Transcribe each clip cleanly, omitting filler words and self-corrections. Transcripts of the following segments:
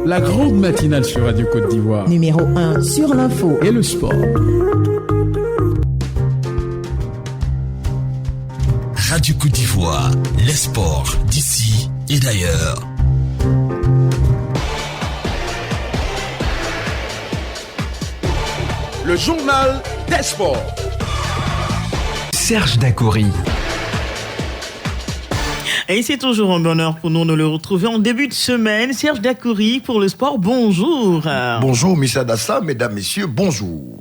La grande matinale sur Radio Côte d'Ivoire. Numéro 1 sur l'info et le sport. Radio Côte d'Ivoire, les sports d'ici et d'ailleurs. Le journal des sports. Serge Dacoury. Et c'est toujours un bonheur pour nous de le retrouver en début de semaine. Serge Dacoury pour le sport, bonjour. Bonjour, Missa Dassa, mesdames, messieurs, bonjour.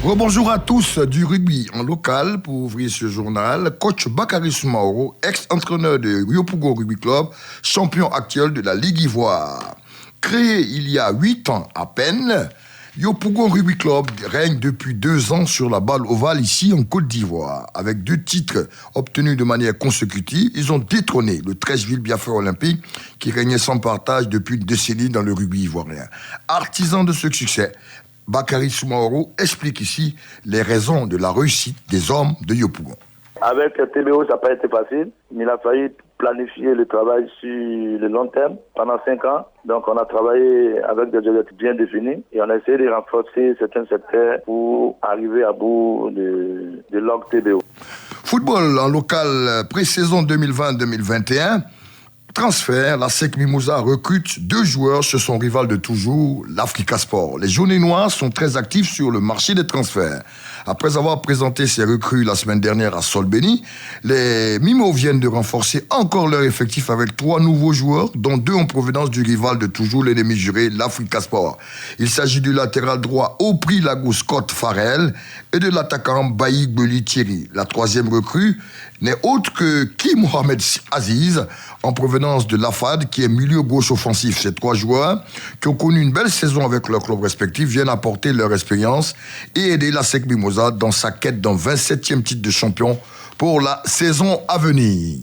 Bonjour à tous du rugby en local pour ouvrir ce journal. Coach Bakary Soumaoro, ex-entraîneur de Yopougon Rugby Club, champion actuel de la Ligue Ivoire. Créé il y a 8 ans à peine, Yopougon Rugby Club règne depuis 2 ans sur la balle ovale ici en Côte d'Ivoire. Avec 2 titres obtenus de manière consécutive, ils ont détrôné le Treichville Biafra Olympique qui régnait sans partage depuis une décennie dans le rugby ivoirien. Artisan de ce succès, Bakary Soumaoro explique ici les raisons de la réussite des hommes de Yopougon. Avec TBO, ça n'a pas été facile, mais il a fallu planifier le travail sur le long terme pendant 5 ans. Donc on a travaillé avec des objectifs bien définis et on a essayé de renforcer certains secteurs pour arriver à bout de l'OG TBO. Football en local pré-saison 2020-2021. Transfert, la SEC Mimosa recrute 2 joueurs chez son rival de toujours, l'Africa Sport. Les Jaunets Noirs sont très actifs sur le marché des transferts. Après avoir présenté ces recrues la semaine dernière à Solbeni, les Mimos viennent de renforcer encore leur effectif avec 3 nouveaux joueurs, dont 2 en provenance du rival de toujours, l'ennemi juré, l'Africa Sport. Il s'agit du latéral droit au prix Lago Scott Farrell et de l'attaquant Baïk Beli Thierry. La 3e recrue n'est autre que Ki Mohamed Aziz, en provenance de l'AFAD, qui est milieu gauche offensif. Ces 3 joueurs, qui ont connu une belle saison avec leurs clubs respectifs, viennent apporter leur expérience et aider la SEC Mimosa dans sa quête d'un 27e titre de champion pour la saison à venir.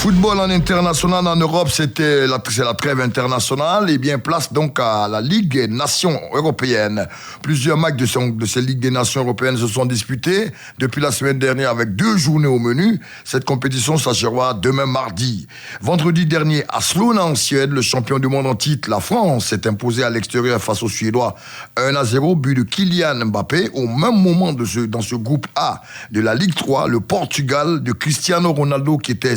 Football en international en Europe, c'est la trêve internationale. Et bien, place donc à la Ligue des Nations européennes. Plusieurs matchs de ces Ligues des Nations européennes se sont disputés depuis la semaine dernière avec 2 journées au menu. Cette compétition s'achèvera demain mardi. Vendredi dernier, à Solna en Suède, le champion du monde en titre, la France, s'est imposé à l'extérieur face aux Suédois 1-0, but de Kylian Mbappé. Au même moment dans ce groupe A de la Ligue 3, le Portugal de Cristiano Ronaldo, qui était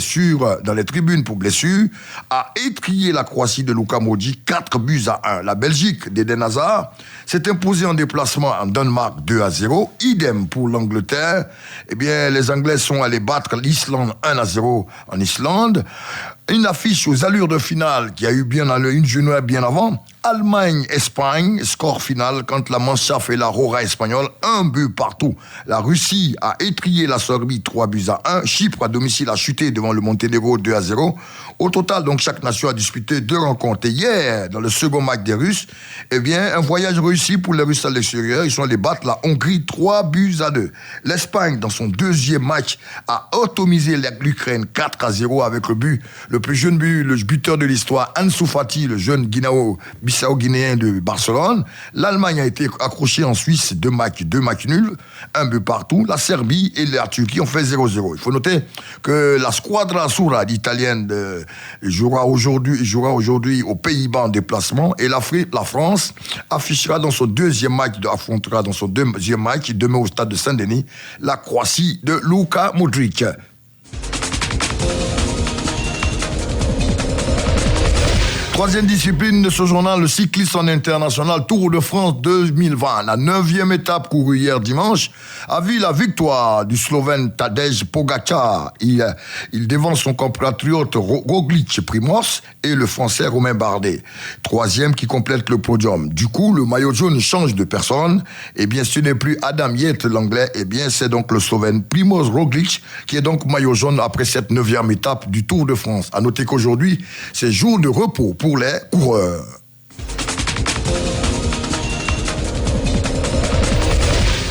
dans les tribunes pour blessure, a étrié la Croatie de Luka Modric 4-1. La Belgique d'Eden Hazard s'est imposée en déplacement en Danemark 2-0. Idem pour l'Angleterre. Eh bien, les Anglais sont allés battre l'Islande 1-0 en Islande. Une affiche aux allures de finale qui a eu une journée bien avant. Allemagne-Espagne, score final quand la Mannschaft et la Roja espagnole, 1 but partout. La Russie a étrié la Serbie 3-1. Chypre à domicile a chuté devant le Monténégro 2-0. Au total, donc, chaque nation a disputé 2 rencontres. Et hier, dans le second match des Russes, eh bien, un voyage réussi pour les Russes à l'extérieur. Ils sont allés battre la Hongrie 3-2. L'Espagne, dans son 2e match, a atomisé l'Ukraine 4-0 avec le plus jeune but, le buteur de l'histoire, Ansu Fati, le jeune Bissau-Guinéen de Barcelone. L'Allemagne a été accrochée en Suisse 2 matchs nuls, 1 but partout. La Serbie et la Turquie ont fait 0-0. Il faut noter que la Squadra Azzurra italienne jouera aujourd'hui aux Pays-Bas en déplacement et la France affrontera dans son deuxième match demain au stade de Saint-Denis la Croatie de Luka Modric. Troisième discipline de ce journal, le cyclisme en international Tour de France 2020. La 9e étape courue hier dimanche a vu la victoire du Slovène Tadej Pogačar. Il devance son compatriote Roglic Primož et le Français Romain Bardet. 3e qui complète le podium. Du coup, le maillot jaune change de personne. Eh bien, ce n'est plus Adam Yates, l'anglais. Eh bien, c'est donc le Slovène Primož Roglic qui est donc maillot jaune après cette 9e étape du Tour de France. À noter qu'aujourd'hui, c'est jour de repos pour les coureurs.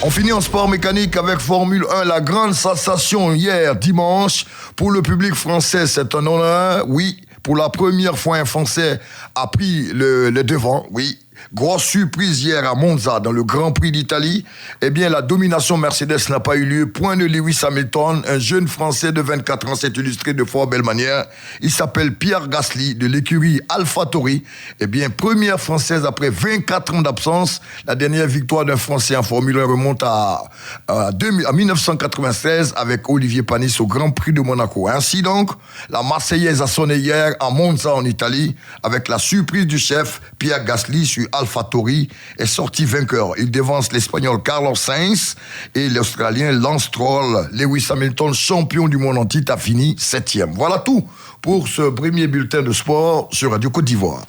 On finit en sport mécanique avec Formule 1, la grande sensation hier dimanche. Pour le public français, c'est un honneur, oui. Pour la première fois, un Français a pris le devant, oui. Grosse surprise hier à Monza dans le Grand Prix d'Italie. Eh bien, la domination Mercedes n'a pas eu lieu. Point de Lewis Hamilton. Un jeune Français de 24 ans s'est illustré de fort belle manière. Il s'appelle Pierre Gasly de l'écurie AlphaTauri. Eh bien, première Française après 24 ans d'absence. La dernière victoire d'un Français en Formule 1 remonte à 1996 avec Olivier Panis au Grand Prix de Monaco. Ainsi donc, la Marseillaise a sonné hier à Monza en Italie avec la surprise du chef Pierre Gasly sur AlphaTauri est sorti vainqueur. Il devance l'Espagnol Carlos Sainz et l'Australien Lance Stroll. Lewis Hamilton, champion du monde en titre, a fini 7e. Voilà tout pour ce premier bulletin de sport sur Radio Côte d'Ivoire.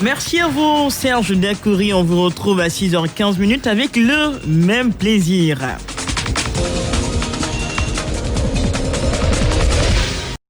Merci à vous, Serge Dacoury. On vous retrouve à 6h15 avec le même plaisir.